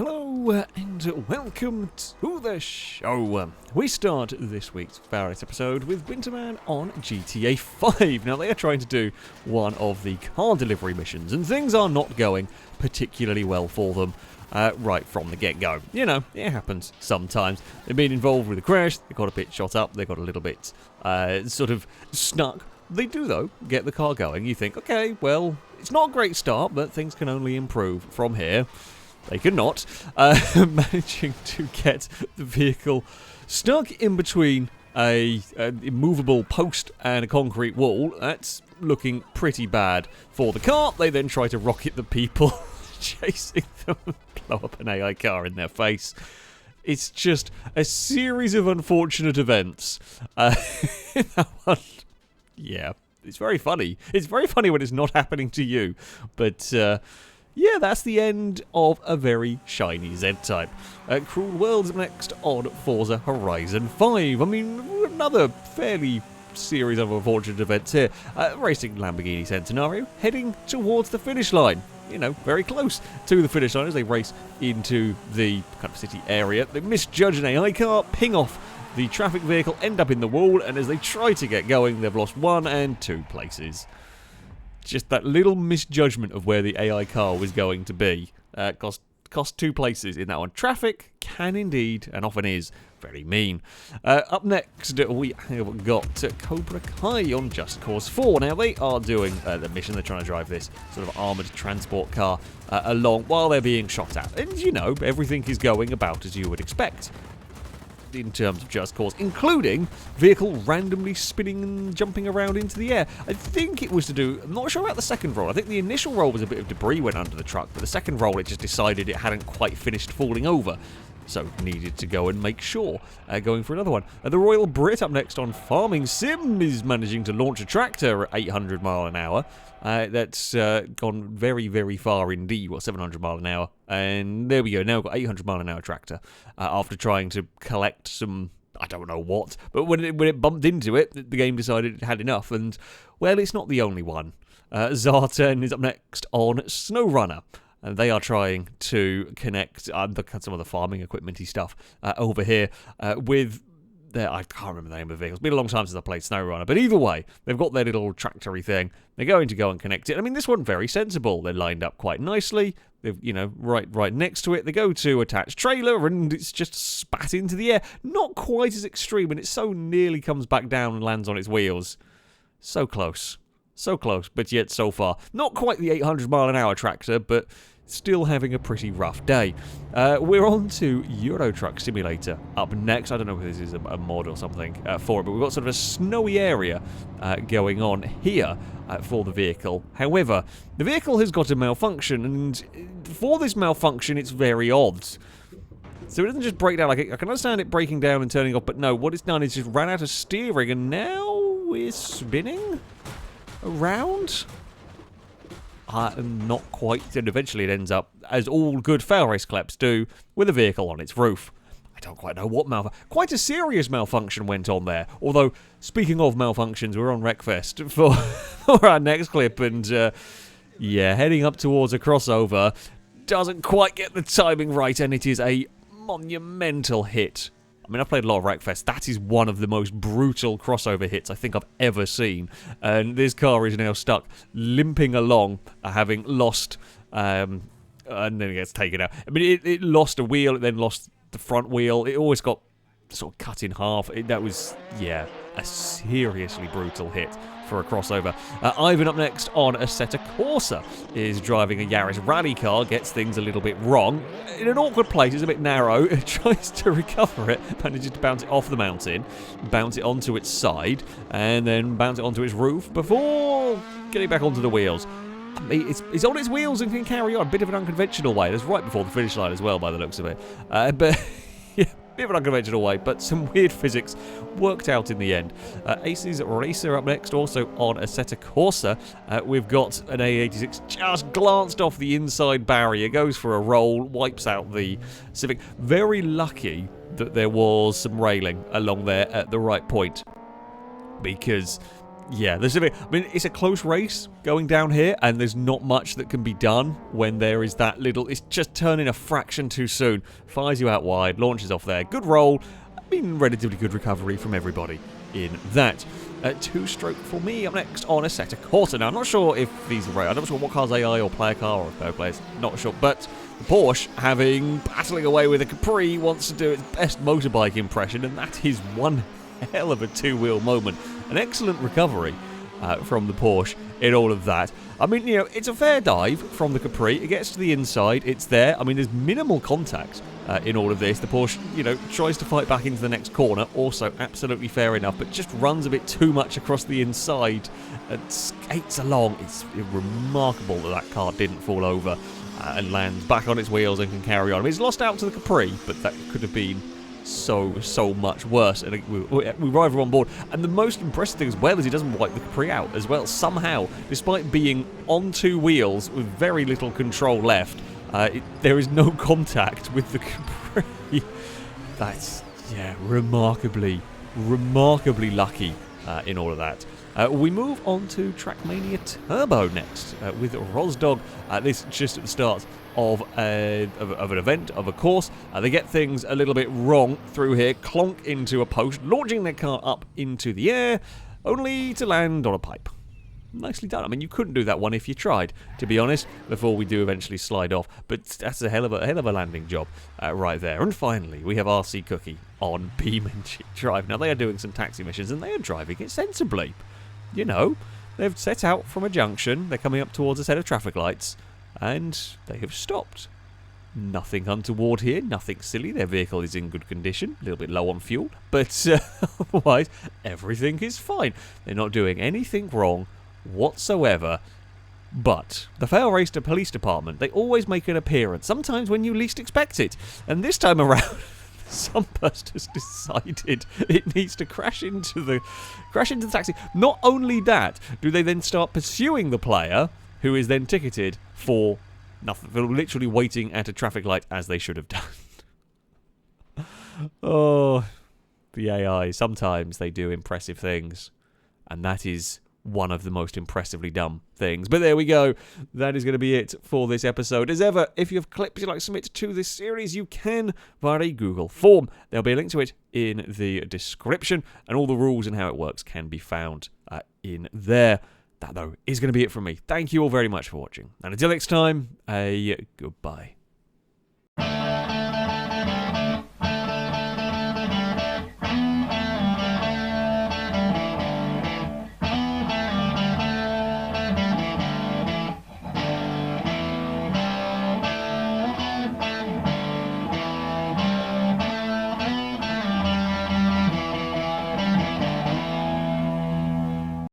Hello and welcome to the show. We start this week's FailRace episode with Winterman on GTA 5. Now they are trying to do one of the car delivery missions and things are not going particularly well for them right from the get-go. You know, it happens sometimes. They've been involved with a crash, they got a bit shot up, they got a little bit sort of stuck. They do, though, get the car going. You think, okay, well, it's not a great start, but things can only improve from here. They cannot. Managing to get the vehicle stuck in between a immovable post and a concrete wall. That's looking pretty bad for the car. They then try to rocket the people chasing them and blow up an AI car in their face. It's just a series of unfortunate events. That one, yeah, it's very funny. It's very funny when it's not happening to you. But, yeah, that's the end of a very shiny Z-Type. Cruel World's next on Forza Horizon 5. I mean, another fairly series of unfortunate events here. Racing Lamborghini Centenario heading towards the finish line. You know, very close to the finish line as they race into the kind of city area. They misjudge an AI car, ping off the traffic vehicle, end up in the wall, and as they try to get going, they've lost 1 and 2 places. Just that little misjudgment of where the AI car was going to be cost 2 places in that one. Traffic can indeed, and often is, very mean. Up next, we have got Cobra Kai on Just Cause 4. Now, they are doing the mission. They're trying to drive this sort of armoured transport car along while they're being shot at. And, you know, everything is going about as you would expect in terms of Just Cause, including vehicle randomly spinning and jumping around into the air. I think it was to do, I'm not sure about the second roll. I think the initial roll was a bit of debris went under the truck, but the second roll it just decided it hadn't quite finished falling over. So needed to go and make sure, going for another one. The Royal Brit up next on Farming Sim is managing to launch a tractor at 800 mile an hour. That's gone very, very far indeed. 700 mile an hour. And there we go. Now we've got 800 mile an hour tractor. After trying to collect some, I don't know what. But when it bumped into it, the game decided it had enough. And, well, it's not the only one. Zartan is up next on Snowrunner. And they are trying to connect some of the farming equipment-y stuff over here with their, I can't remember the name of the vehicle. It's been a long time since I played Snowrunner. But either way, they've got their little tractory thing. They're going to go and connect it. I mean, this one, very sensible. They're lined up quite nicely. They've, you know, right next to it. They go to attach trailer, and it's just spat into the air. Not quite as extreme, and it so nearly comes back down and lands on its wheels. So close. So close, but yet so far. Not quite the 800 mile an hour tractor, but still having a pretty rough day. We're on to Euro Truck Simulator up next. I don't know if this is a mod or something for it, but we've got sort of a snowy area going on here for the vehicle. However, the vehicle has got a malfunction, and for this malfunction, it's very odd. So it doesn't just break down. Like I can understand it breaking down and turning off, but no, what it's done is just ran out of steering, and now we're spinning around. Not quite, and eventually it ends up, as all good FailRace clips do, with a vehicle on its roof. I don't quite know what quite a serious malfunction went on there. Although, speaking of malfunctions, we're on Recfest for our next clip, and yeah, heading up towards a crossover, doesn't quite get the timing right, and it is a monumental hit. I mean, I've played a lot of Recfest. That is one of the most brutal crossover hits I think I've ever seen. And this car is now stuck, limping along, having lost, and then it gets taken out. I mean, it lost a wheel, it then lost the front wheel. It always got sort of cut in half. That was, yeah, a seriously brutal hit for a crossover. Ivan up next on Assetto Corsa is driving a Yaris rally car, gets things a little bit wrong. In an awkward place, it's a bit narrow, tries to recover it, manages to bounce it off the mountain, bounce it onto its side, and then bounce it onto its roof before getting back onto the wheels. I mean, it's on its wheels and can carry on a bit of an unconventional way. That's right before the finish line as well, by the looks of it. But yeah, bit of an unconventional way, but some weird physics worked out in the end. ACs Racer up next, also on Assetto Corsa. We've got an A86 just glanced off the inside barrier, goes for a roll, wipes out the Civic. Very lucky that there was some railing along there at the right point, because Yeah, I mean, it's a close race going down here, and there's not much that can be done when there is that little... It's just turning a fraction too soon. Fires you out wide, launches off there. Good roll. I mean, relatively good recovery from everybody in that. 2-stroke for me up next on a set of Corsa. Now, I'm not sure if these are right. I'm not sure what car's AI or player car or no players. Not sure. But the Porsche, battling away with a Capri, wants to do its best motorbike impression, and that is one hell of a two-wheel moment. An excellent recovery from the Porsche in all of that. I mean, you know, it's a fair dive from the Capri. It gets to the inside. It's there. I mean, there's minimal contact in all of this. The Porsche, you know, tries to fight back into the next corner. Also, absolutely fair enough, but just runs a bit too much across the inside and skates along. It's remarkable that car didn't fall over and lands back on its wheels and can carry on. I mean, it's lost out to the Capri, but that could have been so much worse, and we rival on board. And the most impressive thing as well is he doesn't wipe the Capri out as well. Somehow, despite being on two wheels with very little control left, there is no contact with the Capri. That's, yeah, remarkably lucky in all of that. We move on to Trackmania Turbo next with Rosdog. This just at the start of an event, of a course. They get things a little bit wrong through here, clonk into a post, launching their car up into the air, only to land on a pipe. Nicely done. I mean, you couldn't do that one if you tried, to be honest, before we do eventually slide off. But that's a hell of a landing job right there. And finally, we have RC Cookie on Beam and Drive. Now, they are doing some taxi missions, and they are driving it sensibly. You know, they've set out from a junction, they're coming up towards a set of traffic lights, and they have stopped. Nothing untoward here, nothing silly. Their vehicle is in good condition, a little bit low on fuel, but otherwise, everything is fine. They're not doing anything wrong whatsoever. But the FailRace Police Department, they always make an appearance, sometimes when you least expect it. And this time around, some person has decided it needs to crash into the taxi. Not only that, do they then start pursuing the player, who is then ticketed for nothing, for literally waiting at a traffic light as they should have done. Oh, the AI, sometimes they do impressive things, and that is one of the most impressively dumb things. But there we go. That is going to be it for this episode. As ever, if you have clips you'd like to submit to this series, you can via a Google form. There'll be a link to it in the description, and all the rules and how it works can be found in there. That, though, is going to be it from me. Thank you all very much for watching. And until next time, a goodbye.